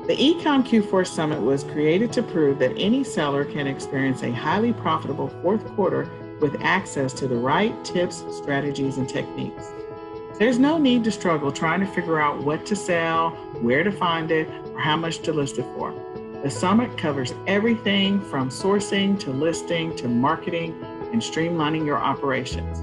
The eCom Q4 Summit was created to prove that any seller can experience a highly profitable fourth quarter with access to the right tips, strategies, and techniques. There's no need to struggle trying to figure out what to sell, where to find it, or how much to list it for. The summit covers everything from sourcing to listing to marketing and streamlining your operations.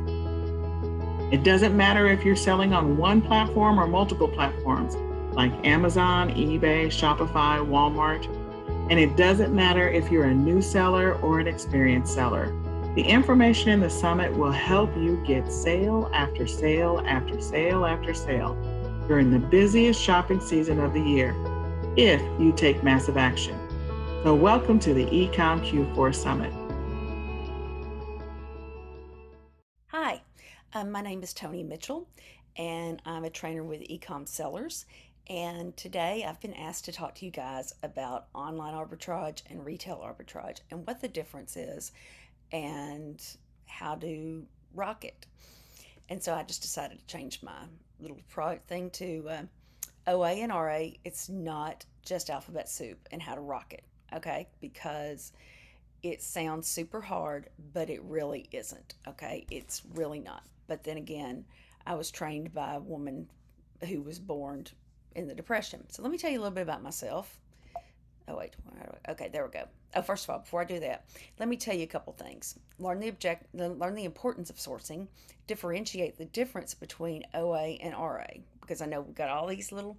It doesn't matter if you're selling on one platform or multiple platforms like Amazon, eBay, Shopify, Walmart. And it doesn't matter if you're a new seller or an experienced seller. The information in the summit will help you get sale after sale after sale after sale during the busiest shopping season of the year, if you take massive action. So welcome to the eCom Q4 Summit. Hi, my name is Toni Mitchell, and I'm a trainer with eCom Sellers. And today I've been asked to talk to you guys about online arbitrage and retail arbitrage and what the difference is and how to rock it. And so I just decided to change my little product thing to OA and RA. It's not just alphabet soup and how to rock it, okay? Because it sounds super hard, but it really isn't, okay? It's really not. But then again, I was trained by a woman who was born in the Depression. So let me tell you a little bit about myself. Oh, wait. Okay, there we go. Oh, first of all, before I do that, let me tell you a couple things. Learn the importance of sourcing, differentiate the difference between OA and RA, because I know we've got all these little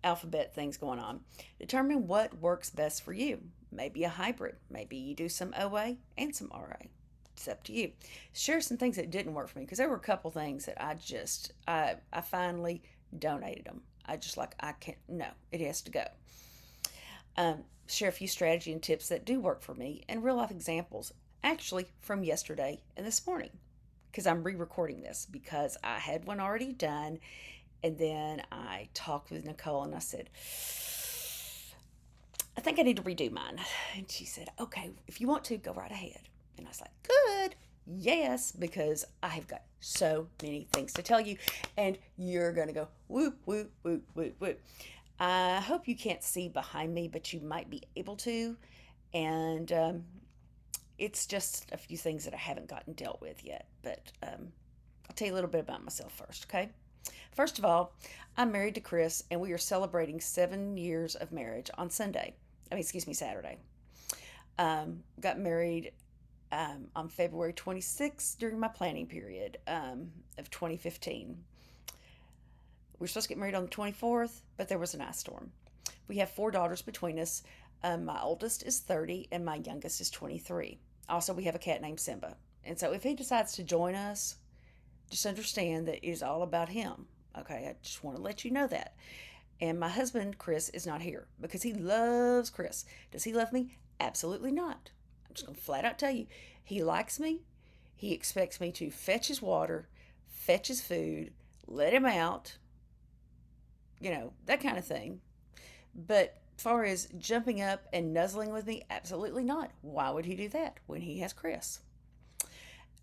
alphabet things going on. Determine what works best for you. Maybe a hybrid. Maybe you do some OA and some RA. It's up to you. Share some things that didn't work for me, because there were a couple things that I finally donated them. I can't, no, it has to go. Share a few strategy and tips that do work for me and real life examples, actually from yesterday and this morning, because I'm re-recording this because I had one already done, and then I talked with Nicole and I said, I think I need to redo mine. And she said, okay, if you want to, go right ahead. And I was like, good. Yes, because I have got so many things to tell you, and you're going to go whoop, whoop, whoop, whoop, whoop. I hope you can't see behind me, but you might be able to. And it's just a few things that I haven't gotten dealt with yet. But I'll tell you a little bit about myself first, okay? First of all, I'm married to Chris, and we are celebrating 7 years of marriage on Saturday. Got married on February 26th during my planning period of 2015. We were supposed to get married on the 24th, but there was an ice storm. We have 4 daughters between us. My oldest is 30 and my youngest is 23. Also, we have a cat named Simba. And so if he decides to join us, just understand that it is all about him. Okay, I just want to let you know that. And my husband, Chris, is not here because he loves Chris. Does he love me? Absolutely not. I'm just going to flat out tell you. He likes me. He expects me to fetch his water, fetch his food, let him out, that kind of thing. But as far as jumping up and nuzzling with me, absolutely not. Why would he do that when he has Chris?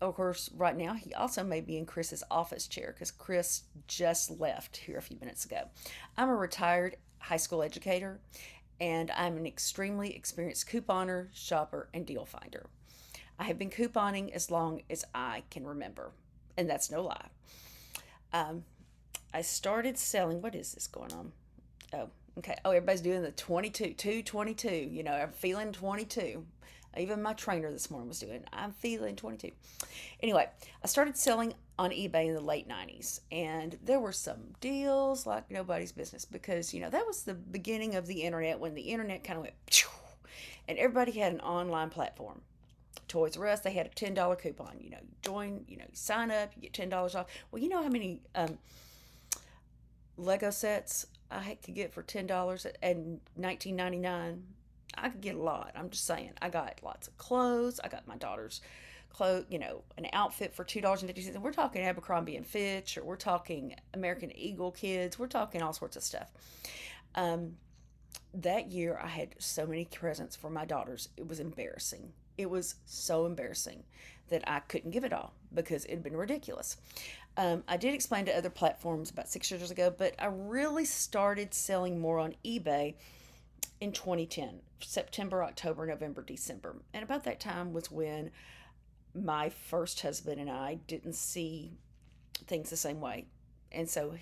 Of course, right now, he also may be in Chris's office chair because Chris just left here a few minutes ago. I'm a retired high school educator, and I'm an extremely experienced couponer, shopper, and deal finder. I have been couponing as long as I can remember, and that's no lie. I started selling, what is this going on? Oh, okay. Oh, everybody's doing the 222. I'm feeling 22. Even my trainer this morning was doing it. I'm feeling 22. Anyway, I started selling on eBay in the late 90s, and there were some deals like nobody's business because, that was the beginning of the internet when the internet kind of went, phew, and everybody had an online platform. Toys R Us, they had a $10 coupon. You join, you sign up, you get $10 off. Well, you know how many Lego sets I could get for $10 in 1999? I could get a lot. I'm just saying. I got lots of clothes. I got my daughter's clothes, an outfit for $2.50. And we're talking Abercrombie and Fitch, or we're talking American Eagle kids. We're talking all sorts of stuff. That year, I had so many presents for my daughters. It was embarrassing. It was so embarrassing that I couldn't give it all because it had been ridiculous. I did explain to other platforms about 6 years ago, but I really started selling more on eBay in 2010, September, October, November, December. And about that time was when my first husband and I didn't see things the same way. And so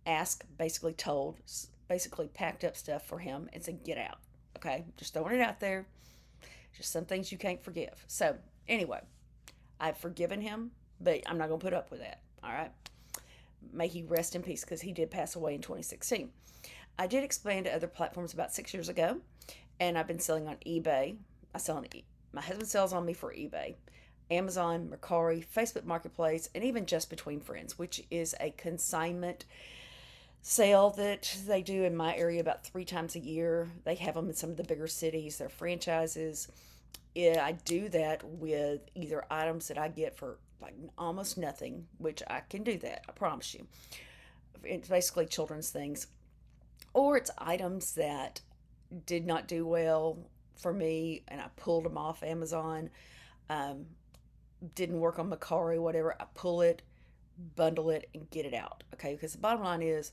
Ask basically told, basically packed up stuff for him and said, get out. Okay, just throwing it out there. Just some things you can't forgive. So, anyway, I've forgiven him, but I'm not going to put up with that. All right. May he rest in peace because he did pass away in 2016. I did expand to other platforms about 6 years ago, and I've been selling on eBay. I sell on my husband sells on me for eBay, Amazon, Mercari, Facebook Marketplace, and even Just Between Friends, which is a consignment sale that they do in my area about 3 times a year. They have them in some of the bigger cities. They're franchises. Yeah, I do that with either items that I get for like almost nothing, which I can do that, I promise you. It's basically children's things, or it's items that did not do well for me and I pulled them off Amazon. Um, didn't work on Macari, whatever. I pull it, bundle it, and get it out. Okay, because the bottom line is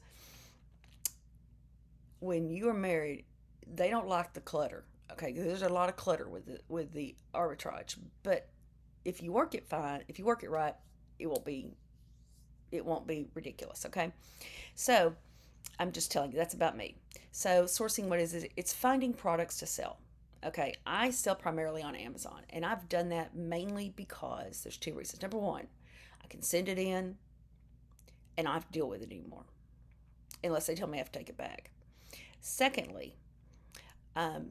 when you are married, they don't like the clutter. Okay, there's a lot of clutter with the arbitrage, but if you work it fine, if you work it right, it won't be ridiculous. Okay, so I'm just telling you that's about me. So sourcing, what is it? It's finding products to sell. Okay, I sell primarily on Amazon, and I've done that mainly because there's 2 reasons. Number one, I can send it in, and I don't have to deal with it anymore, unless they tell me I have to take it back. Secondly, um,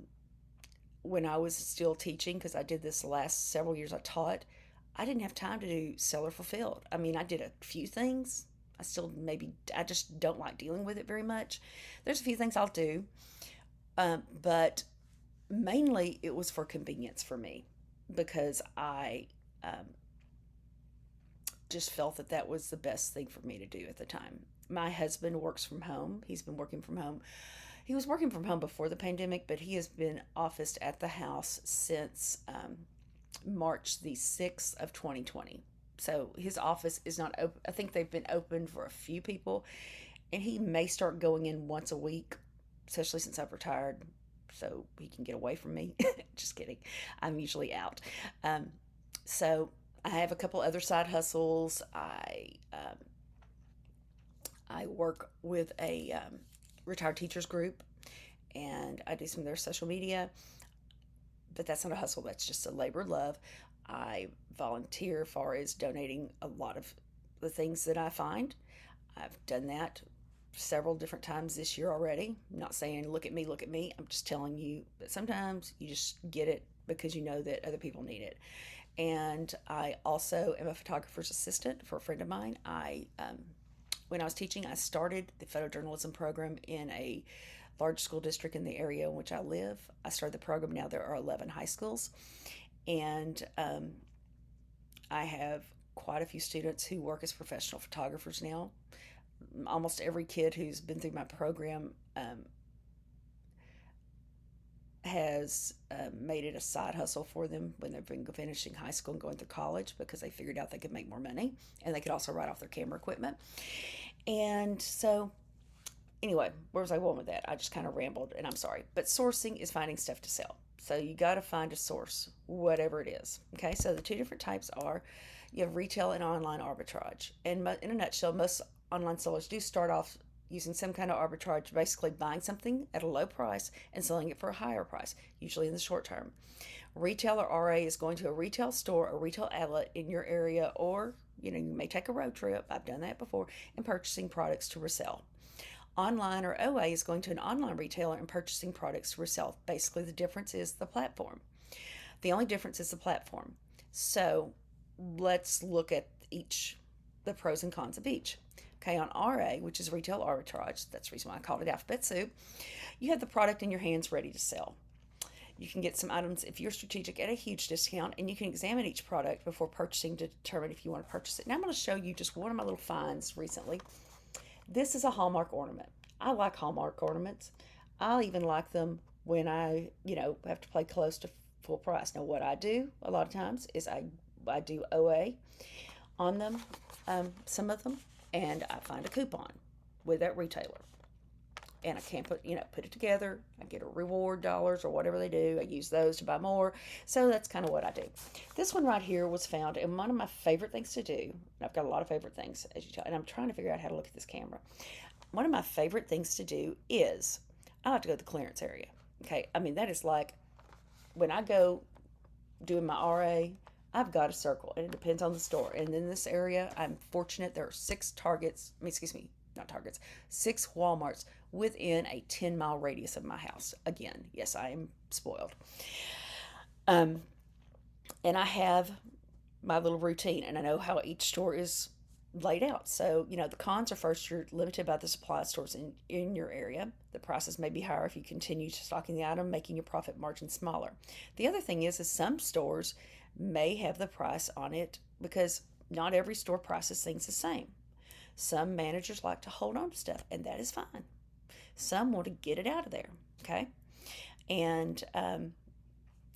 when I was still teaching, because I did this the last several years I taught, I didn't have time to do seller fulfilled. I mean, I did a few things. I just don't like dealing with it very much. There's a few things I'll do, but mainly it was for convenience for me because I um, just felt that that was the best thing for me to do at the time. My husband works from home. He's been working from home. He was working from home before the pandemic, but he has been officed at the house since March the 6th of 2020. So his office is not open. I think they've been open for a few people, and he may start going in once a week, especially since I've retired, so he can get away from me. Just kidding. I'm usually out. Um, so I have a couple other side hustles. I work with a retired teachers group, and I do some of their social media. But that's not a hustle. That's just a labor of love. I volunteer as far as donating a lot of the things that I find. I've done that several different times this year already. I'm not saying look at me, look at me. I'm just telling you that sometimes you just get it because you know that other people need it. And I also am a photographer's assistant for a friend of mine. When I was teaching, I started the photojournalism program in a large school district in the area in which I live. I started the program. Now there are 11 high schools, and I have quite a few students who work as professional photographers now. Almost every kid who's been through my program has made it a side hustle for them when they've been finishing high school and going through college because they figured out they could make more money and they could also write off their camera equipment. And so, anyway, where was I going with that? I just kind of rambled and I'm sorry. But sourcing is finding stuff to sell. So you got to find a source, whatever it is. Okay, so the two different types are you have retail and online arbitrage. And in a nutshell, most online sellers do start off using some kind of arbitrage, basically buying something at a low price and selling it for a higher price, usually in the short term. Retail or RA is going to a retail store or retail outlet in your area, or you may take a road trip. I've done that before, and purchasing products to resell. Online or OA is going to an online retailer and purchasing products to resell. Basically, the difference is the platform. The only difference is the platform. So let's look at the pros and cons of each. Okay, on RA, which is retail arbitrage, that's the reason why I called it alphabet soup, you have the product in your hands ready to sell. You can get some items if you're strategic at a huge discount, and you can examine each product before purchasing to determine if you want to purchase it. Now I'm going to show you just one of my little finds recently. This is a Hallmark ornament. I like Hallmark ornaments. I even like them when I, have to play close to full price. Now, what I do a lot of times is I do OA on them, some of them, and I find a coupon with that retailer. And I can put it together. I get a reward dollars or whatever they do. I use those to buy more. So that's kind of what I do. This one right here was found, and one of my favorite things to do. And I've got a lot of favorite things, as you tell, and I'm trying to figure out how to look at this camera. One of my favorite things to do is I like to go to the clearance area. Okay, I mean that is like when I go doing my RA, I've got a circle, and it depends on the store. And in this area, I'm fortunate there are six Targets, excuse me, not Targets, six Walmarts within a 10-mile radius of my house. Again, yes, I am spoiled. Um, and I have my little routine, and I know how each store is laid out. So, the cons are first, you're limited by the supply stores in your area. The prices may be higher if you continue stocking the item, making your profit margin smaller. The other thing is some stores may have the price on it because not every store prices things the same. Some managers like to hold on to stuff, and that is fine. Some want to get it out of there, okay? And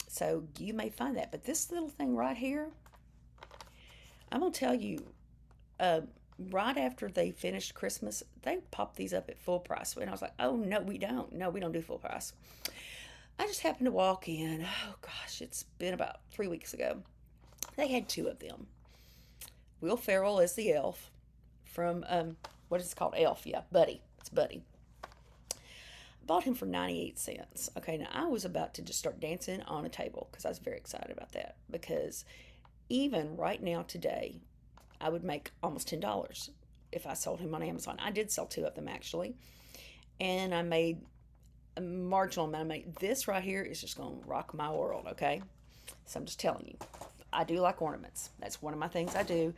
so you may find that. But this little thing right here, I'm going to tell you, uh, right after they finished Christmas, they popped these up at full price. And I was like, oh, no, we don't. No, we don't do full price. I just happened to walk in. Oh, gosh, it's been about 3 weeks ago. They had two of them. Will Ferrell as the elf from, what is it called? Elf, yeah, Buddy. It's Buddy. Bought him for 98 cents. Okay, now I was about to just start dancing on a table because I was very excited about that. Because even right now, today, I would make almost $10 if I sold him on Amazon. I did sell two of them actually, and I made a marginal amount of money. This right here is just going to rock my world, okay? So I'm just telling you, I do like ornaments. That's one of my things I do,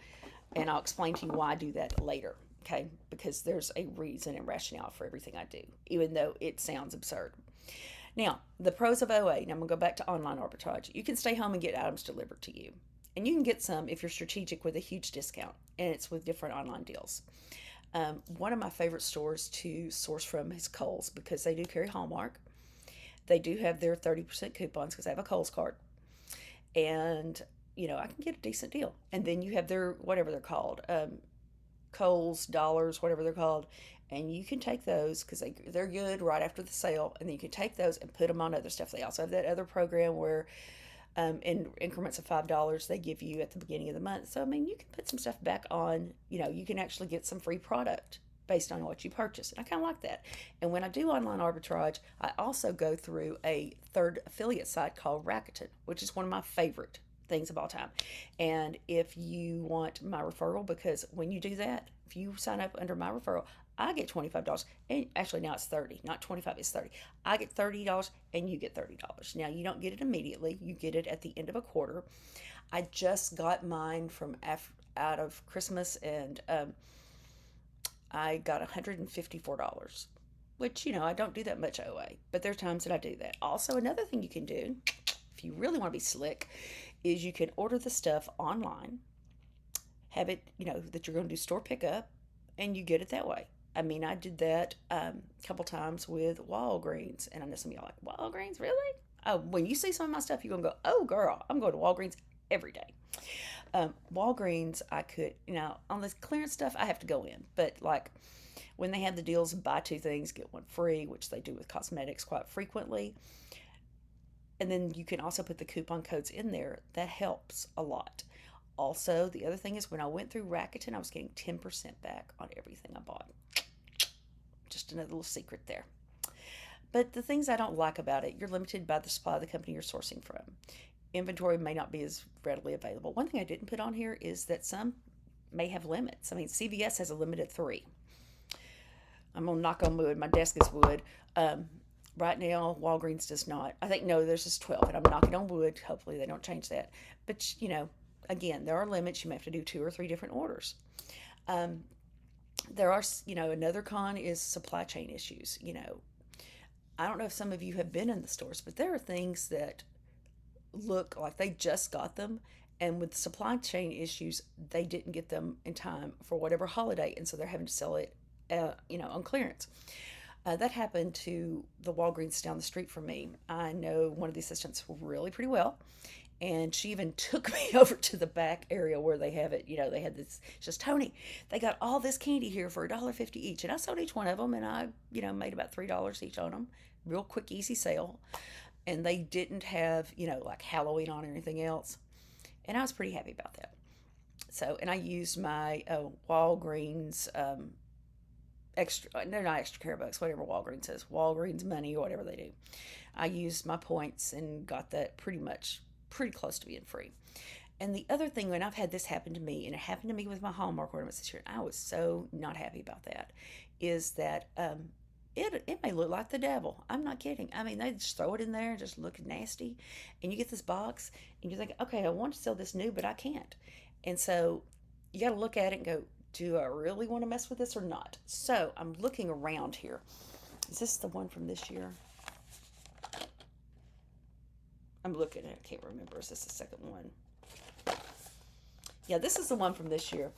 and I'll explain to you why I do that later, okay? Because there's a reason and rationale for everything I do, even though it sounds absurd. Now, the pros of OA, and I'm going to go back to online arbitrage. You can stay home and get items delivered to you. And you can get some if you're strategic with a huge discount, and it's with different online deals. One of my favorite stores to source from is Kohl's because they do carry Hallmark. They do have their 30% coupons because I have a Kohl's card. And, I can get a decent deal. And then you have their, whatever they're called, Kohl's dollars, whatever they're called. And you can take those because they're good right after the sale. And then you can take those and put them on other stuff. They also have that other program where in increments of $5 they give you at the beginning of the month. So, I mean, you can put some stuff back on, you can actually get some free product based on what you purchase. And I kind of like that. And when I do online arbitrage, I also go through a third affiliate site called Rakuten, which is one of my favorite things of all time. And if you want my referral, because when you do that, if you sign up under my referral, I get $25. And actually now it's 30, not 25, it's 30. I get $30 and you get $30. Now you don't get it immediately. You get it at the end of a quarter. I just got mine from out of Christmas, and I got $154, which, I don't do that much OA, but there are times that I do that. Also, another thing you can do, if you really want to be slick, is you can order the stuff online, have it, that you're going to do store pickup, and you get it that way. I mean, I did that a couple times with Walgreens, and I know some of y'all like, Walgreens, really? Oh, when you see some of my stuff, you're going to go, oh, girl, I'm going to Walgreens every day. Walgreens, I could, on the clearance stuff, I have to go in. But like when they have the deals, buy two things, get one free, which they do with cosmetics quite frequently. And then you can also put the coupon codes in there. That helps a lot. Also, the other thing is when I went through Rakuten, I was getting 10% back on everything I bought. Just another little secret there. But the things I don't like about it, you're limited by the supply of the company you're sourcing from. Inventory may not be as readily available. One thing I didn't put on here is that some may have limits. I mean, CVS has a limit at 3. I'm going to knock on wood. My desk is wood. Right now, Walgreens does not. I think, no, there's just 12, and I'm knocking on wood. Hopefully they don't change that. But, again, there are limits. You may have to do 2 or 3 different orders. There are, another con is supply chain issues. I don't know if some of you have been in the stores, but there are things that look like they just got them, and with supply chain issues, they didn't get them in time for whatever holiday, and so they're having to sell it, on clearance. That happened to the Walgreens down the street from me. I know one of the assistants really pretty well, And she even took me over to the back area where they have it. They had this. She says, Toni, they got all this candy here for $1.50 each. And I sold each one of them, and I, made about $3 each on them. Real quick, easy sale. And they didn't have, like Halloween on or anything else. And I was pretty happy about that. So, and I used my Walgreens extra, they're not extra care bucks, whatever Walgreens says, Walgreens money or whatever they do. I used my points and got that pretty close to being free. And the other thing, when I've had this happen to me, and it happened to me with my Hallmark ornaments this year, and I was so not happy about that, is that it may look like the devil. I'm not kidding. I mean, they just throw it in there and just look nasty. And you get this box, and you think, okay, I want to sell this new, but I can't. And so you got to look at it and go, do I really want to mess with this or not? So I'm looking around here. Is this the one from this year? I'm looking at it. I can't remember. Is this the second one? Yeah, this is the one from this year.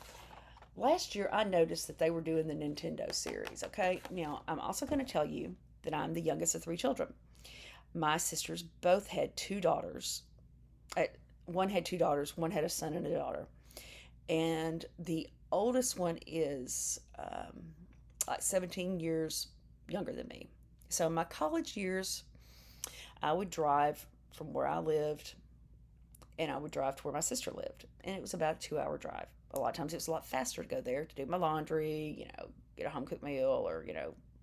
Last year, I noticed that they were doing the Nintendo series, okay? Now, I'm also going to tell you that I'm the youngest of 3 children. My sisters both had 2 daughters. One had 2 daughters. One had a son and a daughter. And the oldest one is like 17 years younger than me. So in my college years, I would drive from where I lived, and I would drive to where my sister lived. And it was about a 2-hour drive. A lot of times it was a lot faster to go there to do my laundry, get a home cooked meal, or,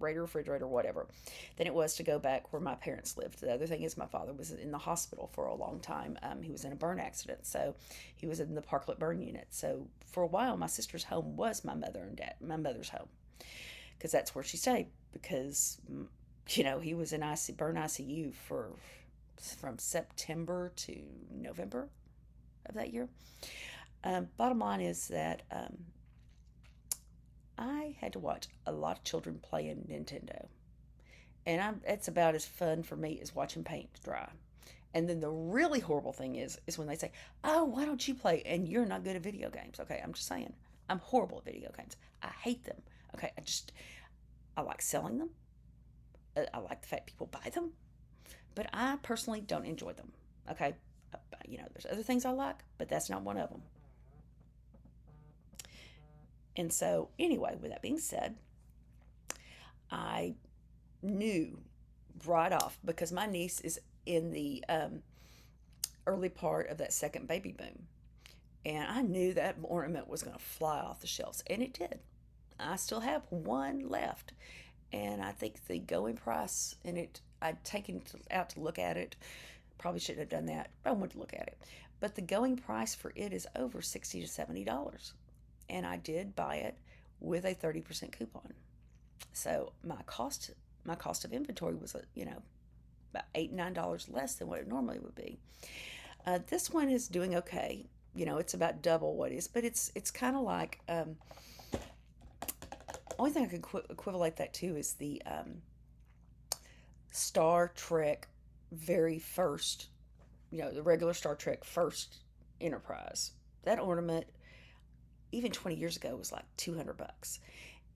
raid a refrigerator, whatever, than it was to go back where my parents lived. The other thing is my father was in the hospital for a long time. He was in a burn accident, so he was in the Parklet burn unit. So for a while, my sister's home was my mother's home, because that's where she stayed, because, he was in burn ICU from September to November of that year. Bottom line is that I had to watch a lot of children playing Nintendo. And it's about as fun for me as watching paint dry. And then the really horrible thing is when they say, oh, why don't you play? And you're not good at video games. Okay, I'm just saying. I'm horrible at video games. I hate them. Okay, I like selling them. I like the fact people buy them. But I personally don't enjoy them. Okay, there's other things I like, but that's not one of them. And so, anyway, with that being said, I knew right off, because my niece is in the early part of that second baby boom. And I knew that ornament was going to fly off the shelves. And it did. I still have one left. And I think the going price, and I'd taken it out to look at it. Probably shouldn't have done that, but I wanted to look at it. But the going price for it is over $60 to $70. And I did buy it with a 30% coupon. So my cost of inventory was about $8-9 less than what it normally would be. This one is doing okay. It's about double what it is, but it's kind of like only thing I could equivalent that to is the Star Trek very first, the regular Star Trek first Enterprise. That ornament, even 20 years ago, was like $200,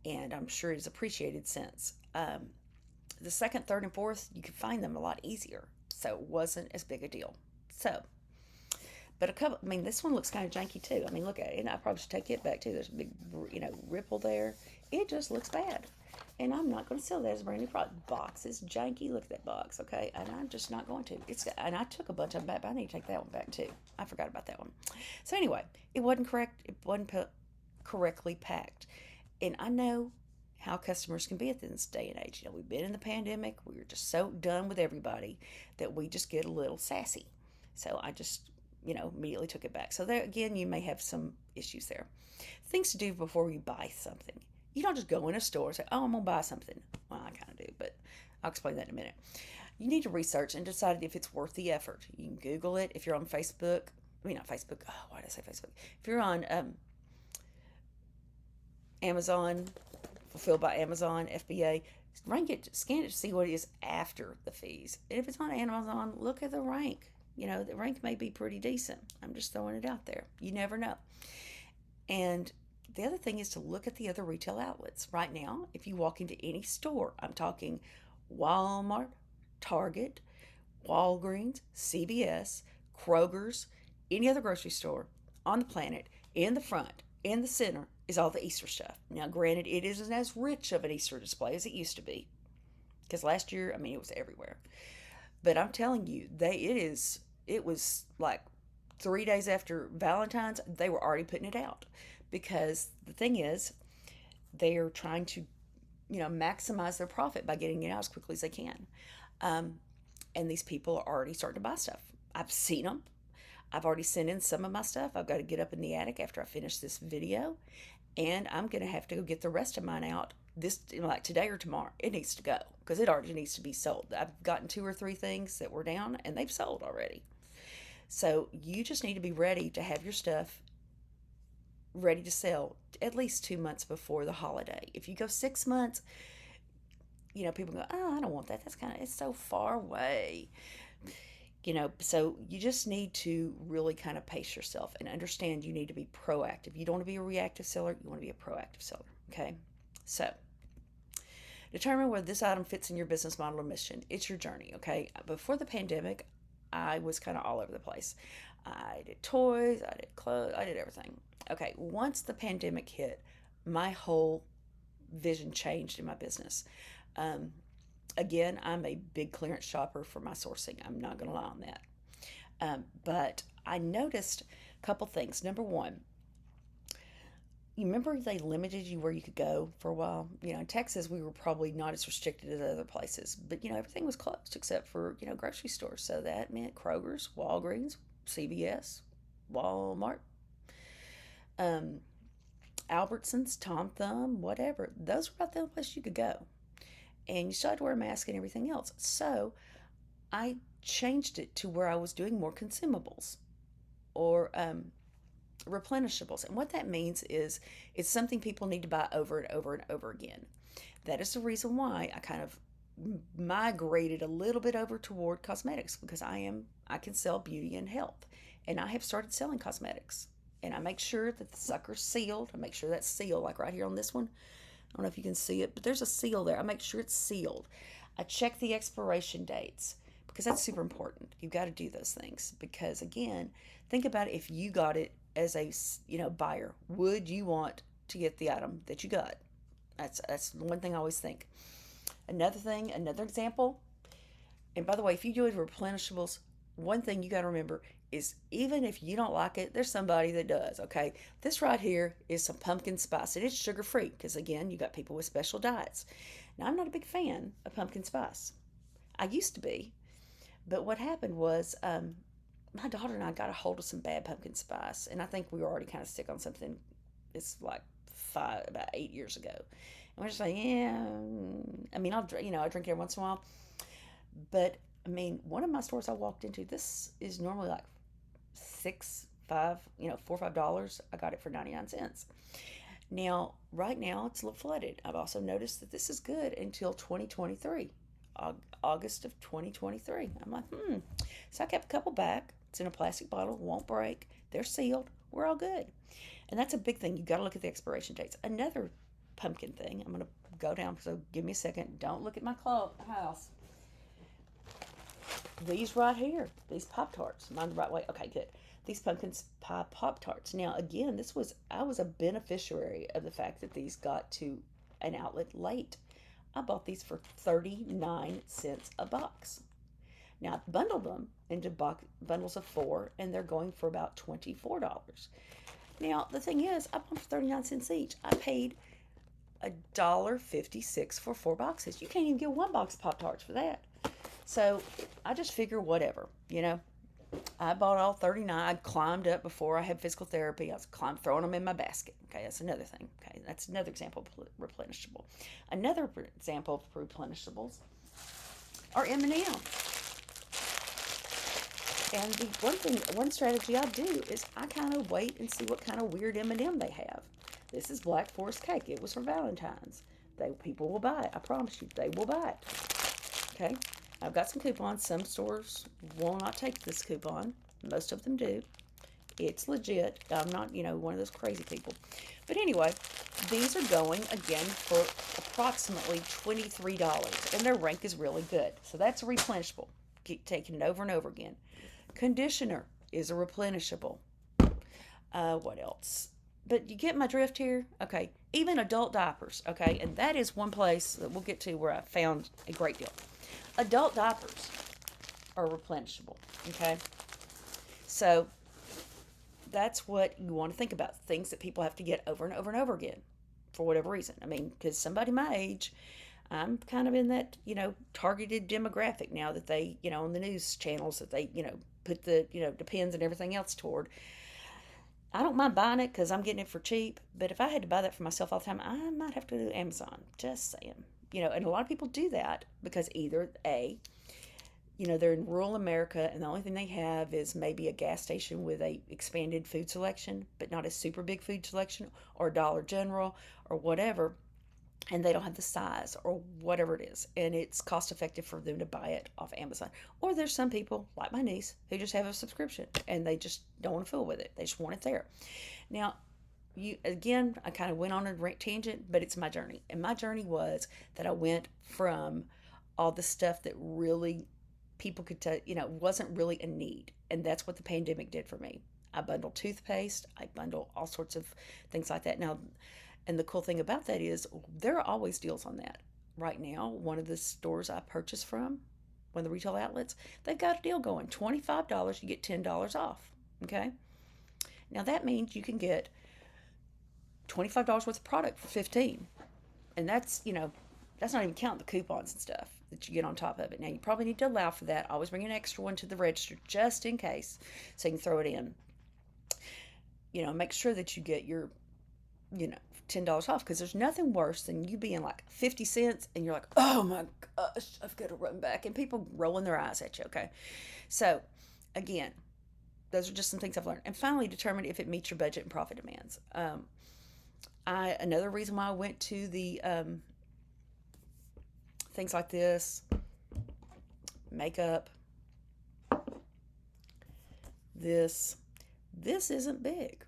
and I'm sure it's appreciated since. The second, third, and fourth, you could find them a lot easier, so it wasn't as big a deal. So, but this one looks kind of janky too. Look at it, and I probably should take it back too. There's a big, ripple there. It just looks bad, and I'm not going to sell that as a brand new product. Box is janky. Look at that box, okay? And I'm just not going to. And I took a bunch of them back, but I need to take that one back too. I forgot about that one. So anyway, it wasn't correct. It wasn't correctly packed, and I know how customers can be at this day and age. We've been in the pandemic. We were just so done with everybody that we just get a little sassy. So I just, immediately took it back. So there again, you may have some issues there. Things to do before you buy something. You don't just go in a store and say, oh, I'm going to buy something. Well, I kind of do, but I'll explain that in a minute. You need to research and decide if it's worth the effort. You can Google it. If you're on Facebook, not Facebook. Oh, why did I say Facebook? If you're on Amazon, Fulfilled by Amazon, FBA, rank it, scan it to see what it is after the fees. And if it's on Amazon, look at the rank. The rank may be pretty decent. I'm just throwing it out there. You never know. And the other thing is to look at the other retail outlets. Right now, if you walk into any store, I'm talking Walmart, Target, Walgreens, CVS, Kroger's, any other grocery store on the planet, in the front, in the center, is all the Easter stuff. Now, granted, it isn't as rich of an Easter display as it used to be. Because last year, I mean, it was everywhere. But I'm telling you, it was like 3 days after Valentine's, they were already putting it out. Because the thing is, they are trying to, maximize their profit by getting it out as quickly as they can. And these people are already starting to buy stuff. I've seen them. I've already sent in some of my stuff. I've got to get up in the attic after I finish this video, and I'm going to have to go get the rest of mine out this, like today or tomorrow. It needs to go because it already needs to be sold. I've gotten 2 or 3 things that were down, and they've sold already. So you just need to be ready to have your stuff ready to sell at least 2 months before the holiday. If you go 6 months, people go, oh, I don't want that. It's so far away. So you just need to really kind of pace yourself and understand you need to be proactive. You don't want to be a reactive seller, you want to be a proactive seller, okay? So determine whether this item fits in your business model or mission. It's your journey, okay? Before the pandemic, I was kind of all over the place. I did toys, I did clothes, I did everything. Okay, once the pandemic hit, my whole vision changed in my business. Again, I'm a big clearance shopper for my sourcing. I'm not going to lie on that. But I noticed a couple things. Number one, you remember they limited you where you could go for a while? In Texas, we were probably not as restricted as other places. But, everything was closed except for, grocery stores. So that meant Kroger's, Walgreens, CVS, Walmart, Albertsons, Tom Thumb, whatever. Those were about the only place you could go. And you still had to wear a mask and everything else. So I changed it to where I was doing more consumables or replenishables. And what that means is it's something people need to buy over and over and over again. That is the reason why I kind of migrated a little bit over toward cosmetics, because I can sell beauty and health. And I have started selling cosmetics. And I make sure that the sucker's sealed. I make sure that's sealed, like right here on this one. I don't know if you can see it, but there's a seal there. I make sure it's sealed. I check the expiration dates because that's super important. You've got to do those things because, again, think about it. If you got it as a buyer, would you want to get the item that you got? That's one thing I always think. Another example, and by the way, if you do it with replenishables, one thing you got to remember is even if you don't like it, there's somebody that does, okay? This right here is some pumpkin spice. It is sugar-free because, again, you got people with special diets. Now, I'm not a big fan of pumpkin spice. I used to be. But what happened was my daughter and I got a hold of some bad pumpkin spice, and I think we were already kind of sick on something. It's like about 8 years ago. And we're just like, yeah. I mean, I drink it every once in a while. But, I mean, one of my stores I walked into, this is normally like $4 or $5. I got it for 99 cents. Now, right now, it's a little flooded. I've also noticed that this is good until 2023, August of 2023. I'm like, So I kept a couple back. It's in a plastic bottle, won't break. They're sealed. We're all good. And that's a big thing. You've got to look at the expiration dates. Another pumpkin thing, I'm going to go down, so give me a second. Don't look at my house. These right here, these Pop-Tarts. Am I the right way? Okay, good. These pumpkin pie Pop-Tarts. Now, again, I was a beneficiary of the fact that these got to an outlet late. I bought these for 39 cents a box. Now, I bundled them into bundles of 4, and they're going for about $24. Now, the thing is, I bought them for 39 cents each. I paid $1.56 for 4 boxes. You can't even get 1 box of Pop-Tarts for that. So I just figure whatever, I bought all 39. I climbed up before I had physical therapy. I was throwing them in my basket. Okay, that's another thing. Okay, that's another example of replenishable. Another example of replenishables are M&M. And the one strategy I do is I kind of wait and see what kind of weird M&M they have. This is Black Forest cake. It was for Valentine's. People will buy it. I promise you, they will buy it. Okay. I've got some coupons. Some stores will not take this coupon. Most of them do. It's legit. I'm not, one of those crazy people. But anyway, these are going, again, for approximately $23. And their rank is really good. So that's replenishable. Keep taking it over and over again. Conditioner is a replenishable. What else? But you get my drift here? Okay. Even adult diapers, okay? And that is one place that we'll get to where I found a great deal. Adult diapers are replenishable, okay? So that's what you want to think about, things that people have to get over and over and over again for whatever reason. I mean, because somebody my age, I'm kind of in that, targeted demographic now that they, on the news channels that they, put the, Depends and everything else toward. I don't mind buying it because I'm getting it for cheap, but if I had to buy that for myself all the time, I might have to do Amazon. Just saying. And a lot of people do that because either A, they're in rural America and the only thing they have is maybe a gas station with a expanded food selection, but not a super big food selection, or Dollar General or whatever, and they don't have the size or whatever it is, and it's cost effective for them to buy it off Amazon. Or there's some people like my niece who just have a subscription and they just don't want to fool with it. They just want it there. Now, I kind of went on a tangent, but it's my journey. And my journey was that I went from all the stuff that really people could tell, wasn't really a need. And that's what the pandemic did for me. I bundle toothpaste, I bundle all sorts of things like that. Now, and the cool thing about that is there are always deals on that. Right now, one of the stores I purchase from, one of the retail outlets, they've got a deal going. $25, you get $10 off. Okay? Now that means you can get $25 worth of product for $15. And that's not even counting the coupons and stuff that you get on top of it. Now, you probably need to allow for that. Always bring an extra one to the register just in case so you can throw it in. Make sure that you get your, $10 off, because there's nothing worse than you being like 50 cents and you're like, oh my gosh, I've got to run back, and people rolling their eyes at you. Okay. So, again, those are just some things I've learned. And finally, determine if it meets your budget and profit demands. Another reason why I went to the things like this, makeup, this isn't big.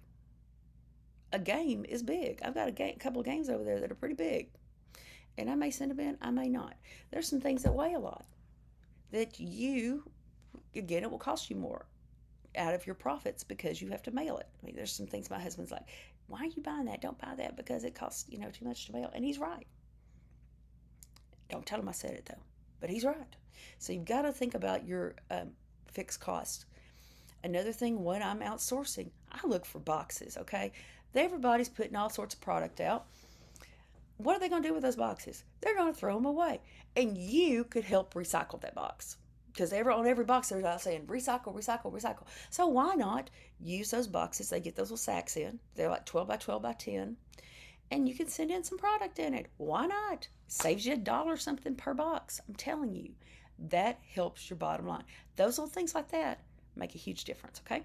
A game is big. I've got a couple of games over there that are pretty big. And I may send them in, I may not. There's some things that weigh a lot that again, it will cost you more out of your profits because you have to mail it. I mean, there's some things my husband's like, why are you buying that? Don't buy that because it costs, too much to mail. And he's right. Don't tell him I said it though, but he's right. So you've got to think about your fixed cost. Another thing, when I'm outsourcing, I look for boxes, okay? Everybody's putting all sorts of product out. What are they going to do with those boxes? They're going to throw them away. And you could help recycle that box. Because on every box, they're out saying recycle, recycle, recycle. So why not use those boxes? They get those little sacks in. They're like 12 by 12 by 10. And you can send in some product in it. Why not? It saves you $1 something per box. I'm telling you, that helps your bottom line. Those little things like that make a huge difference, okay?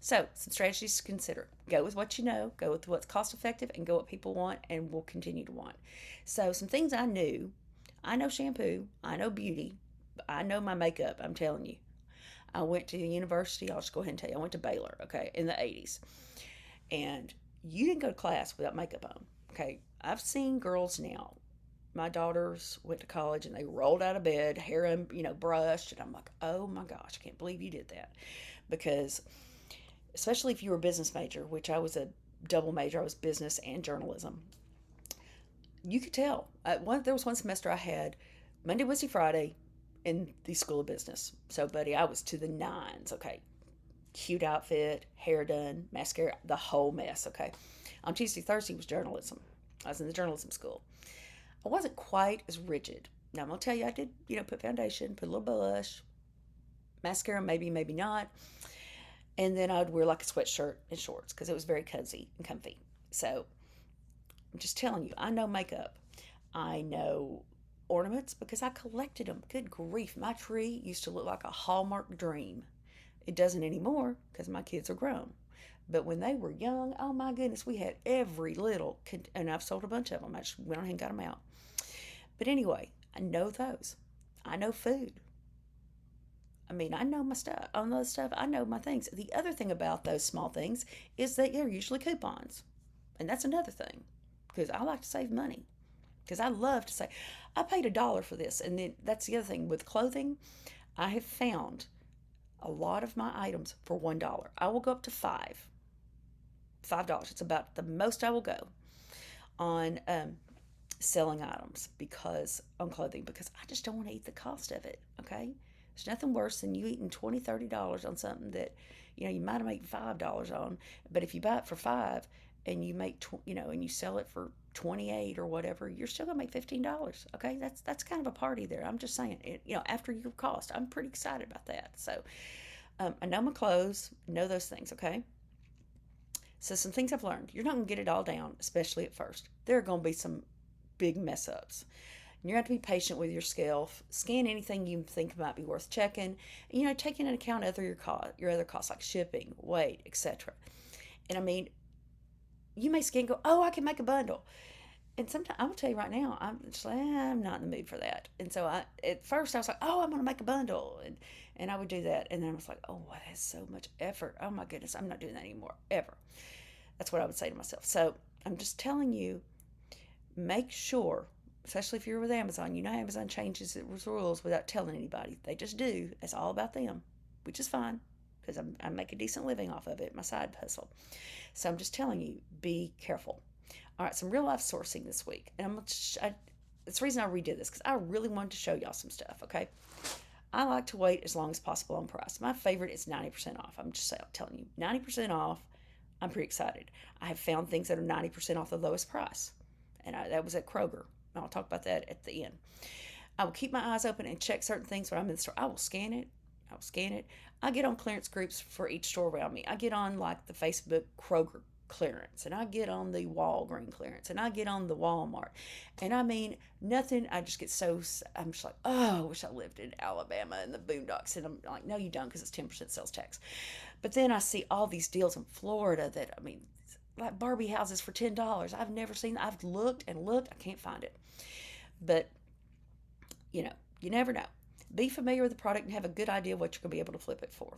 So, some strategies to consider. Go with what you know, go with what's cost effective, and go what people want and will continue to want. So, some things I knew. I know shampoo, I know beauty, I know my makeup, I'm telling you. I went to university, I'll just go ahead and tell you, I went to Baylor, okay, in the 80s. And you didn't go to class without makeup on, okay? I've seen girls now. My daughters went to college and they rolled out of bed, hair and, brushed, and I'm like, oh my gosh, I can't believe you did that. Because especially if you were a business major, which I was a double major, I was business and journalism, you could tell. There was one semester I had Monday, Wednesday, Friday in the School of Business. So, buddy, I was to the nines, okay? Cute outfit, hair done, mascara, the whole mess, okay? On Tuesday, Thursday was journalism. I was in the journalism school. I wasn't quite as rigid. Now, I'm going to tell you, I did, put foundation, put a little blush, mascara, maybe, maybe not. And then I'd wear like a sweatshirt and shorts because it was very cozy and comfy. So I'm just telling you, I know makeup. I know ornaments because I collected them. Good grief. My tree used to look like a Hallmark dream. It doesn't anymore because my kids are grown. But when they were young, oh my goodness, we had every little, and I've sold a bunch of them. I just went on and got them out. But anyway, I know those. I know food. I mean, I know my stuff. On those stuff, I know my things. The other thing about those small things is that they're usually coupons. And that's another thing. Because I like to save money. Because I love to say, I paid $1 for this. And then that's the other thing. With clothing, I have found a lot of my items for $1. I will go up to $5. It's about the most I will go on selling items because on clothing because I just don't want to eat the cost of it. Okay, there's nothing worse than you eating $20-$30 on something that you might have made $5 on, but if you buy it for 5 and you make and you sell it for 28 or whatever, you're still gonna make $15. Okay, that's kind of a party there. I'm just saying, after your cost, I'm pretty excited about that. So I know my clothes, know those things. Okay, so some things I've learned: you're not gonna get it all down, especially at first. There are gonna be some big mess ups. And you have to be patient with your scale. Scan anything you think might be worth checking. And, taking into account your other costs like shipping, weight, etc. And I mean, you may scan and go, oh, I can make a bundle. And sometimes I will tell you right now, I'm just like, I'm not in the mood for that. And so at first I was like, oh, I'm going to make a bundle. And I would do that. And then I was like, oh, that's so much effort. Oh my goodness, I'm not doing that anymore, ever. That's what I would say to myself. So I'm just telling you, make sure, especially if you're with Amazon, Amazon changes its rules without telling anybody. They just do. It's all about them, which is fine because I make a decent living off of it, my side hustle. So I'm just telling you, be careful. All right, some real life sourcing this week. And it's the reason I redid this because I really wanted to show y'all some stuff, okay? I like to wait as long as possible on price. My favorite is 90% off. I'm just telling you, 90% off. I'm pretty excited. I have found things that are 90% off the lowest price. And that was at Kroger. I'll talk about that at the end. I will keep my eyes open and check certain things when I'm in the store. I will scan it. I get on clearance groups for each store around me. I get on like the Facebook Kroger clearance, and I get on the Walgreens clearance, and I get on the Walmart. And I mean, nothing, I'm just like, oh, I wish I lived in Alabama in the boondocks. And I'm like, no, you don't, because it's 10% sales tax. But then I see all these deals in Florida that, like Barbie houses for $10. I've never seen. I've looked and looked. I can't find it. But you never know. Be familiar with the product and have a good idea of what you're going to be able to flip it for.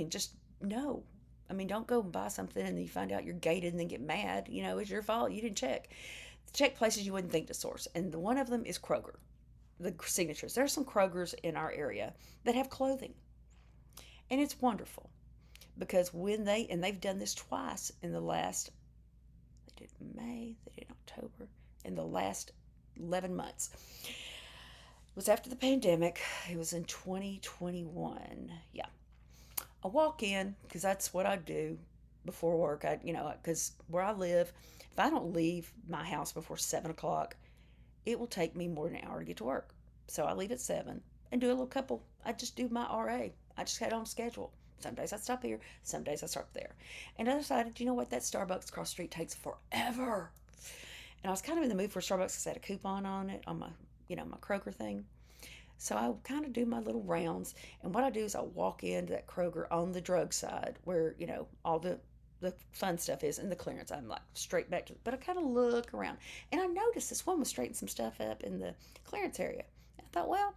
Just know. Don't go and buy something and then you find out you're gated and then get mad. It's your fault. You didn't check. Check places you wouldn't think to source. And one of them is Kroger. The signatures. There are some Krogers in our area that have clothing. And it's wonderful. Because they've done this twice in the last, they did May, they did October, in the last 11 months. It was after the pandemic. It was in 2021. Yeah. I walk in, because that's what I do before work. Because where I live, if I don't leave my house before 7 o'clock, it will take me more than an hour to get to work. So I leave at 7 and do a little couple. I just do my RA. I just had on schedule. Some days I stop here, some days I stop there. And I decided, that Starbucks across the street takes forever. And I was kind of in the mood for Starbucks because I had a coupon on it on my, my Kroger thing. So I kind of do my little rounds. And what I do is I walk into that Kroger on the drug side where, all the fun stuff is, and the clearance. I'm like straight back to it. But I kind of look around. And I noticed this one was straightening some stuff up in the clearance area. I thought, well,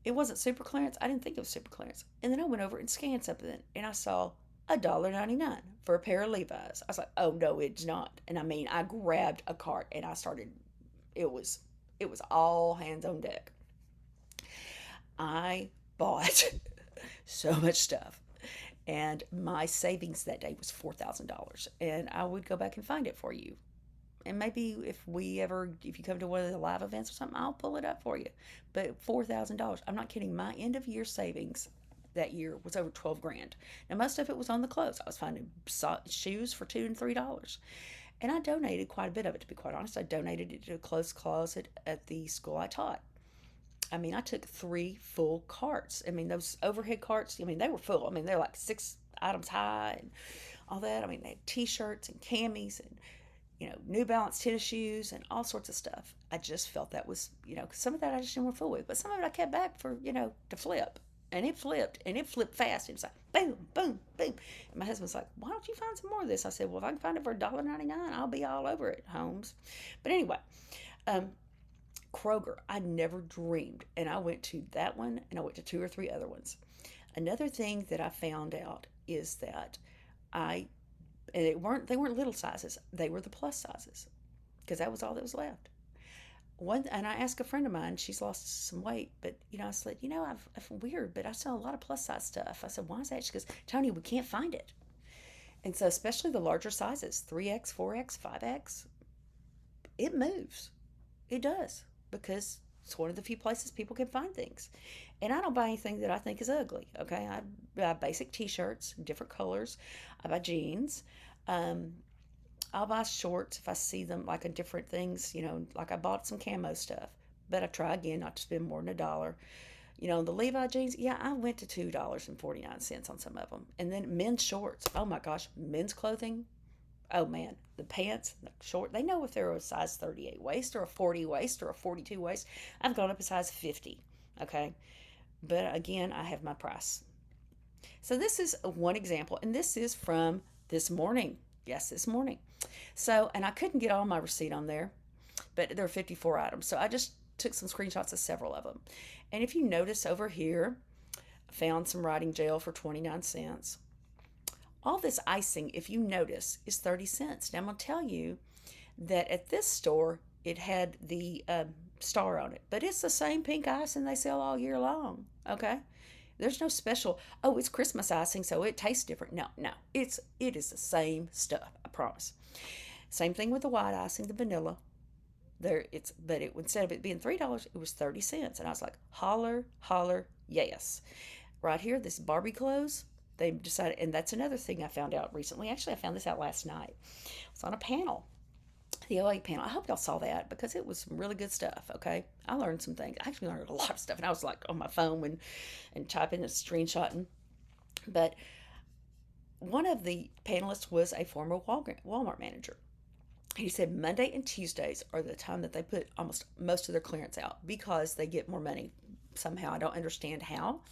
it wasn't super clearance. I didn't think it was super clearance. And then I went over and scanned something, and I saw $1.99 for a pair of Levi's. I was like, oh, no, it's not. And I grabbed a cart, and I started, it was all hands on deck. I bought so much stuff, and my savings that day was $4,000. And I would go back and find it for you. And maybe if you come to one of the live events or something, I'll pull it up for you. But $4,000, I'm not kidding. My end of year savings that year was over 12 grand. Now, most of it was on the clothes. I was finding shoes for $2 and $3. And I donated quite a bit of it, to be quite honest. I donated it to a clothes closet at the school I taught. I took 3 full carts. Those overhead carts, they were full. They're like 6 items high and all that. They had t-shirts and camis and New Balance tennis shoes and all sorts of stuff. I just felt that was, some of that I just didn't want to fool with, but some of it I kept back for, to flip. And it flipped fast. It was like, boom, boom, boom. And my husband's like, why don't you find some more of this? I said, well, if I can find it for $1.99, I'll be all over it, Holmes. But anyway, Kroger, I never dreamed. And I went to that one, and I went to 2 or 3 other ones. Another thing that I found out is that they weren't little sizes. They were the plus sizes, because that was all that was left. And I asked a friend of mine, she's lost some weight, but I said, I've weird, but I sell a lot of plus size stuff. I said, why is that? She goes, Toni, we can't find it. And so, especially the larger sizes, 3X, 4X, 5X, it moves. It does, because it's one of the few places people can find things. And I don't buy anything that I think is ugly, okay? I buy basic t shirts, different colors. I buy jeans. Um, I'll buy shorts if I see them like in different things, like I bought some camo stuff. But I try again not to spend more than $1. The Levi jeans, yeah, I went to $2.49 on some of them. And then men's shorts. Oh my gosh, men's clothing. Oh man, the pants, the short, they know if they're a size 38 waist or a 40 waist or a 42 waist. I've gone up a size 50, okay? But again, I have my price. So this is one example, and this is from this morning. Yes, this morning. So, and I couldn't get all my receipt on there, but there are 54 items. So I just took some screenshots of several of them. And if you notice over here, I found some writing gel for 29 cents. All this icing, if you notice, is 30 cents. Now I'm going to tell you that at this store, it had the star on it, but it's the same pink icing they sell all year long, okay? There's no special, oh, it's Christmas icing, so it tastes different. No, no, it is the same stuff, I promise. Same thing with the white icing, the vanilla. Instead of it being $3, it was 30 cents. And I was like, holler, holler, yes. Right here, this Barbie clothes, they decided, and that's another thing I found out recently. Actually, I found this out last night. It's on a panel, the OA panel. I hope y'all saw that because it was some really good stuff, okay? I learned some things. I actually learned a lot of stuff, and I was like on my phone and typing and screenshotting. But one of the panelists was a former Walmart manager. He said Monday and Tuesdays are the time that they put almost most of their clearance out because they get more money somehow. I don't understand how,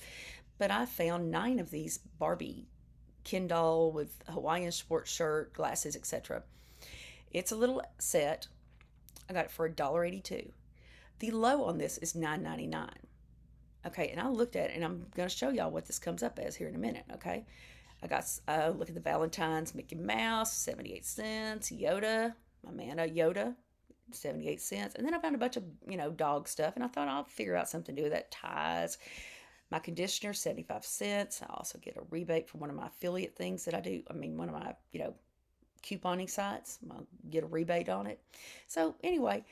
but I found 9 of these Barbie Ken doll with Hawaiian sports shirt, glasses, etc. It's a little set. I got it for $1.82. The low on this is $9.99. Okay, and I looked at it, and I'm going to show y'all what this comes up as here in a minute, okay? Look at the Valentine's Mickey Mouse, 78 cents, Yoda, my man, Yoda, 78 cents. And then I found a bunch of, dog stuff, and I thought I'll figure out something to do with that. Ties, my conditioner, 75 cents. I also get a rebate from one of my affiliate things that I do. One of my, couponing sites. I'll get a rebate on it. So anyway,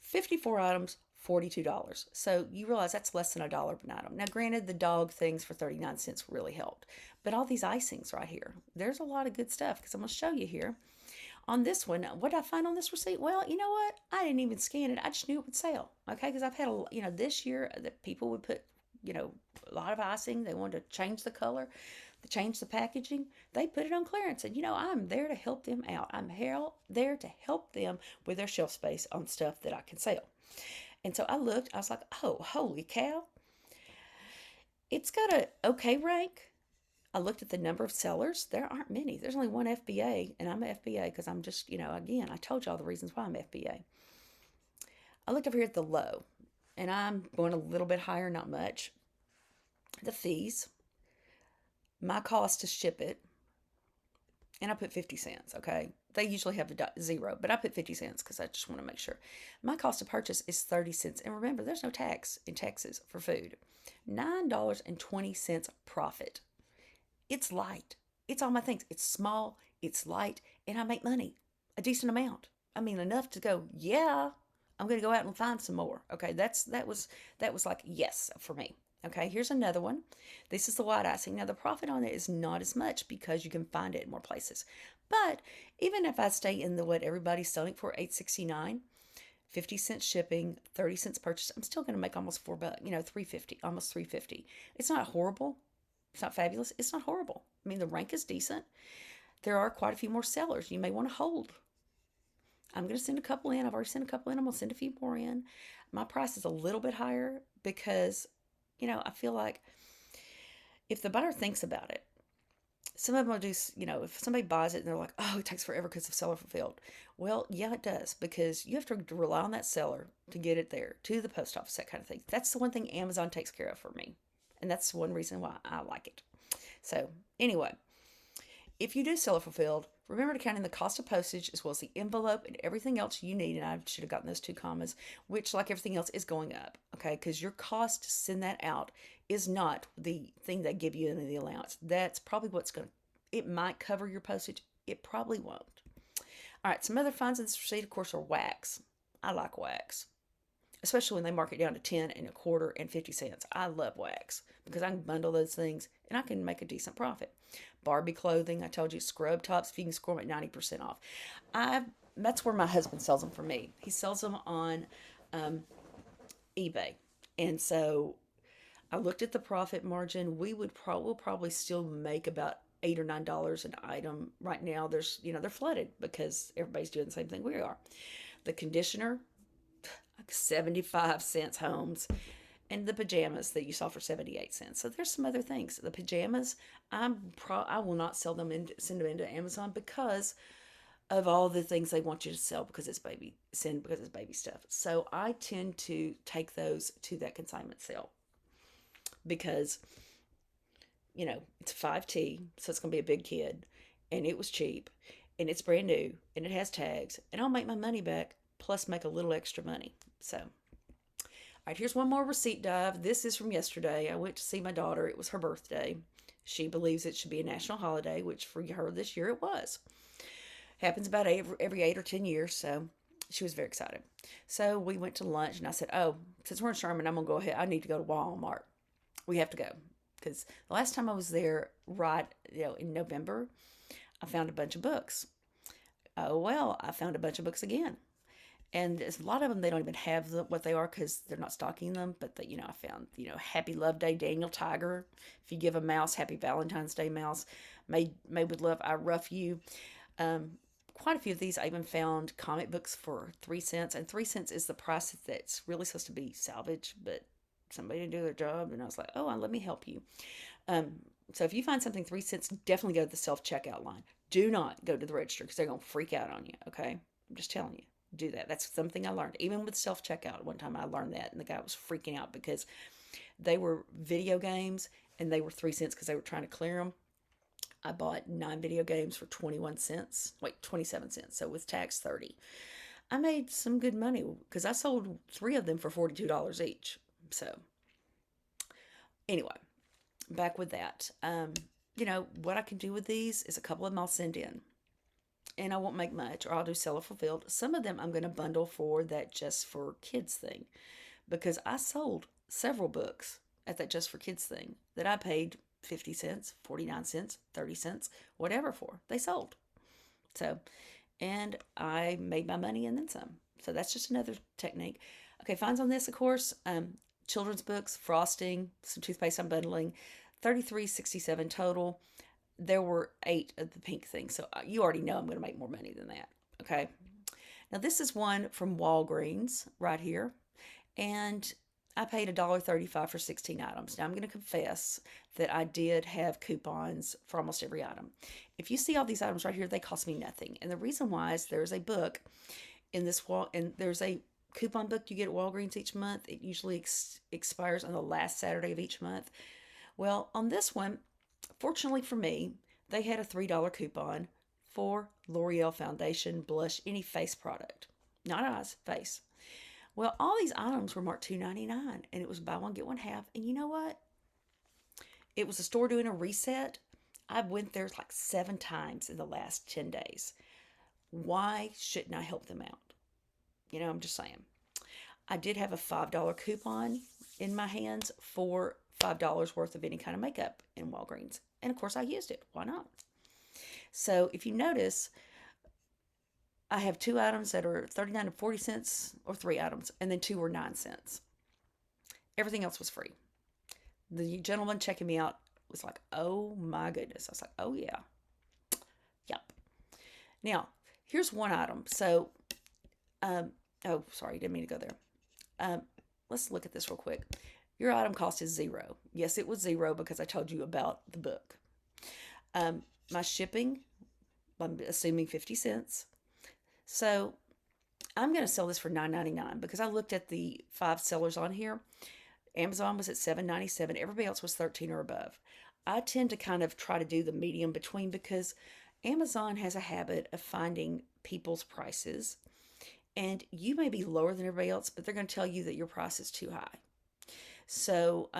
54 items, $42. So you realize that's less than $1 per item. Now, granted, the dog things for 39 cents really helped. But all these icings right here, there's a lot of good stuff because I'm going to show you here. On this one, what did I find on this receipt? Well, you know what? I didn't even scan it. I just knew it would sell. Okay, because I've had this year that people would put, a lot of icing. They wanted to change the color, to change the packaging. They put it on clearance, and I'm there to help them out. I'm there to help them with their shelf space on stuff that I can sell. And so I looked. I was like, oh, holy cow! It's got a okay rank. I looked at the number of sellers. There aren't many. There's only one FBA, and I'm an FBA because I'm just, again, I told y'all the reasons why I'm FBA. I looked over here at the low, and I'm going a little bit higher, not much. The fees, my cost to ship it, and I put 50 cents, okay? They usually have a 0, but I put 50 cents because I just want to make sure. My cost of purchase is 30 cents. And remember, there's no tax in Texas for food. $9.20 profit. It's light. It's all my things. It's small, it's light, and I make money. A decent amount. Enough to go, yeah, I'm going to go out and find some more. Okay, that was like yes for me. Okay, here's another one. This is the white icing. Now, the profit on it is not as much because you can find it in more places. But even if I stay in what everybody's selling for, $8.69, 50 cents shipping, 30 cents purchase, I'm still going to make almost $4, $3.50, almost $3.50. It's not horrible. It's not fabulous. It's not horrible. The rank is decent. There are quite a few more sellers you may want to hold. I'm going to send a couple in. I've already sent a couple in. I'm going to send a few more in. My price is a little bit higher because, I feel like if the buyer thinks about it, some of them will do, if somebody buys it and they're like, oh, it takes forever because of seller fulfilled. Well, yeah, it does because you have to rely on that seller to get it there to the post office, that kind of thing. That's the one thing Amazon takes care of for me. And that's one reason why I like it. So anyway, if you do seller fulfilled, Remember to count in the cost of postage as well as the envelope and everything else you need. And I should have gotten those 2 commas, which, like everything else, is going up. Okay, because your cost to send that out is not the thing they give you in the allowance. That's probably what's going to, it might cover your postage. It probably won't. All right, some other finds in this receipt, of course, are wax. I like wax, especially when they mark it down to 10 and a quarter and 50 cents. I love wax because I can bundle those things and I can make a decent profit. Barbie clothing, I told you, scrub tops, if you can score them at 90% off. That's where my husband sells them for me. He sells them on eBay. And so I looked at the profit margin. We'll probably still make about $8 or $9 an item right now. They're flooded because everybody's doing the same thing we are. The conditioner, like 75 cents homes, and the pajamas that you saw for 78 cents. So there's some other things. The pajamas, I will not sell them and send them into Amazon because of all the things they want you to sell because it's baby stuff. So I tend to take those to that consignment sale because it's 5T, so it's going to be a big kid, and it was cheap, and it's brand new, and it has tags, and I'll make my money back plus make a little extra money. So, all right, here's one more receipt dive. This is from yesterday. I went to see my daughter. It was her birthday. She believes it should be a national holiday, which for her this year it was. Happens about every 8 or 10 years, so she was very excited. So we went to lunch, and I said, oh, since we're in Sherman, I'm going to go ahead. I need to go to Walmart. We have to go. Because the last time I was there, in November, I found a bunch of books. Oh, well, I found a bunch of books again. And a lot of them, they don't even have what they are because they're not stocking them. But, I found, Happy Love Day, Daniel Tiger. If you give a mouse, Happy Valentine's Day mouse. Made with Love, I Rough You. Quite a few of these I even found comic books for 3 cents. And 3 cents is the price that's really supposed to be salvage, but somebody to do their job, and I was like, oh, let me help you. So if you find something 3 cents, definitely go to the self-checkout line. Do not go to the register because they're going to freak out on you, okay? I'm just telling you, do that. That's something I learned. Even with self-checkout, one time I learned that, and the guy was freaking out because they were video games, and they were 3 cents because they were trying to clear them. I bought 9 video games for 27 cents, so with tax, 30. I made some good money because I sold 3 of them for $42 each. So, anyway, back with that. What I can do with these is a couple of them I'll send in. And I won't make much, or I'll do seller fulfilled. Some of them I'm going to bundle for that Just for Kids thing. Because I sold several books at that Just for Kids thing that I paid 50 cents, 49 cents, 30 cents, whatever for. They sold. So, and I made my money and then some. So that's just another technique. Okay, finds on this, of course. Children's books, frosting, some toothpaste I'm bundling, $33.67 total. There were 8 of the pink things, so you already know I'm going to make more money than that. Okay. Now this is one from Walgreens right here, and I paid $1.35 for 16 items. Now I'm going to confess that I did have coupons for almost every item. If you see all these items right here, they cost me nothing, and the reason why is there's a book in this and there's a coupon book you get at Walgreens each month. It usually expires on the last Saturday of each month. Well, on this one, fortunately for me, they had a $3 coupon for L'Oreal foundation, blush, any face product. Not eyes, face. Well, all these items were marked $2.99, and it was buy one, get one half. And you know what? It was a store doing a reset. I went there like 7 times in the last 10 days. Why shouldn't I help them out? I'm just saying. I did have a $5 coupon in my hands for $5 worth of any kind of makeup in Walgreens. And of course I used it. Why not? So if you notice, I have 2 items that are 39 and 40 cents, or 3 items, and then 2 were 9 cents. Everything else was free. The gentleman checking me out was like, oh my goodness. I was like, oh yeah. Yep. Now, here's one item. So, oh, sorry, didn't mean to go there. Let's look at this real quick. Your item cost is $0. Yes, it was $0 because I told you about the book. My shipping, I'm assuming 50 cents. So I'm going to sell this for $9.99 because I looked at the 5 sellers on here. Amazon was at $7.97. Everybody else was $13 or above. I tend to kind of try to do the medium between because Amazon has a habit of finding people's prices, and you may be lower than everybody else, but they're going to tell you that your price is too high. So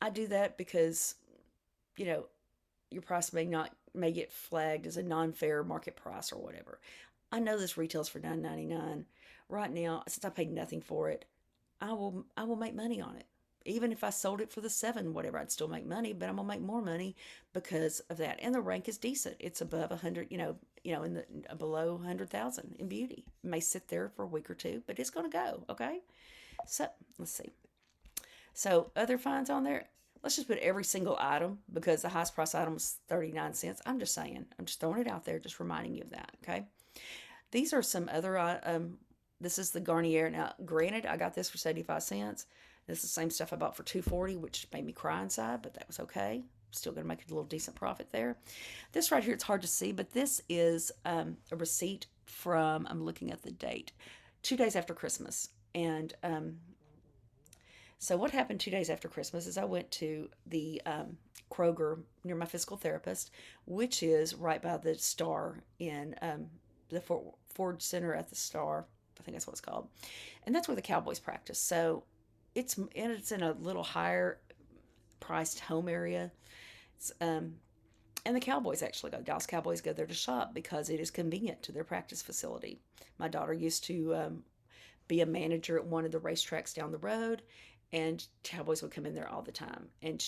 I do that because, you know, your price may get flagged as a non-fair market price or whatever. I know this retails for $9.99 right now. Since I paid nothing for it, I will make money on it. Even if I sold it for the seven, whatever, I'd still make money, but I'm gonna make more money because of that. And the rank is decent. It's above 100, in the below 100,000 in beauty. It may sit there for a week or two, but it's gonna go. Okay. So let's see. So other finds on there. Let's just put every single item because the highest price item was 39 cents. I'm just saying. I'm just throwing it out there, just reminding you of that. Okay. These are some other. This is the Garnier. Now, granted, I got this for 75 cents. This is the same stuff I bought for 240, which made me cry inside, but that was okay. Still going to make a little decent profit there. This right here, it's hard to see, but this is a receipt from. I'm looking at the date, 2 days after Christmas, and so what happened 2 days after Christmas is I went to the Kroger near my physical therapist, which is right by the Star in the Ford Center at the Star. I think that's what it's called, and that's where the Cowboys practice. So it's in a little higher priced home area. It's, and the Cowboys actually go. Dallas Cowboys go there to shop because it is convenient to their practice facility. My daughter used to be a manager at one of the racetracks down the road, and Cowboys would come in there all the time. And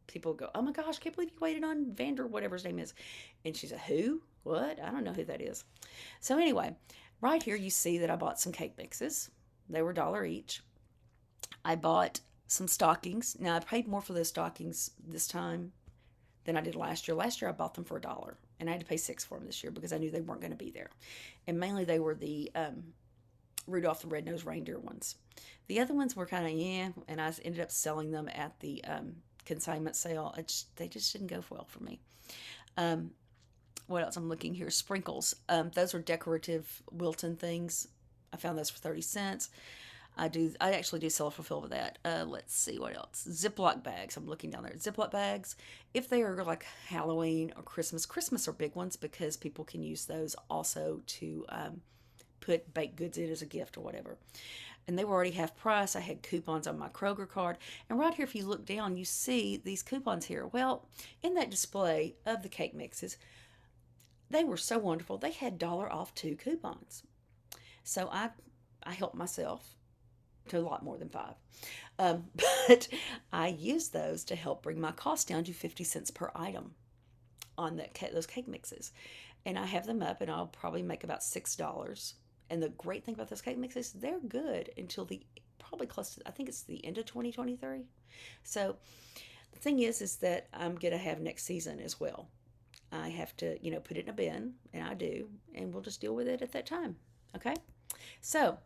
people would go, "Oh my gosh, I can't believe you waited on Vander, whatever his name is." And she said, "Who? What? I don't know who that is." So anyway, right here you see that I bought some cake mixes. They were $1 each. I bought some stockings. Now I paid more for those stockings this time than I did last year. Last year I bought them for $1, and I had to pay $6 for them this year because I knew they weren't going to be there. And mainly they were the Rudolph the Red-Nosed Reindeer ones. The other ones were kind of yeah, and I ended up selling them at the consignment sale. They just didn't go well for me. Um, what else I'm looking here? Sprinkles. Those are decorative Wilton things. I found those for 30 cents. I actually do self-fulfill with that. Let's see what else. Ziploc bags. I'm looking down there. Ziploc bags. If they are like Halloween or Christmas are big ones because people can use those also to put baked goods in as a gift or whatever. And they were already half price. I had coupons on my Kroger card. And right here, if you look down, you see these coupons here. Well, in that display of the cake mixes, they were so wonderful. They had dollar off 2 coupons. So I helped myself to a lot more than 5. But I used those to help bring my cost down to 50 cents per item on those cake mixes. And I have them up, and I'll probably make about $6. And the great thing about those cake mixes, they're good until probably close to, I think it's the end of 2023. So the thing is that I'm going to have next season as well. I have to, put it in a bin, and I do, and we'll just deal with it at that time. Okay? So,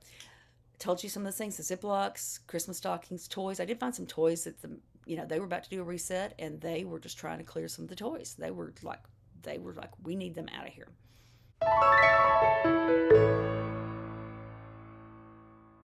I told you some of the things, the Ziplocs, Christmas stockings, toys. I did find some toys that they were about to do a reset, and they were just trying to clear some of the toys. They were like, we need them out of here.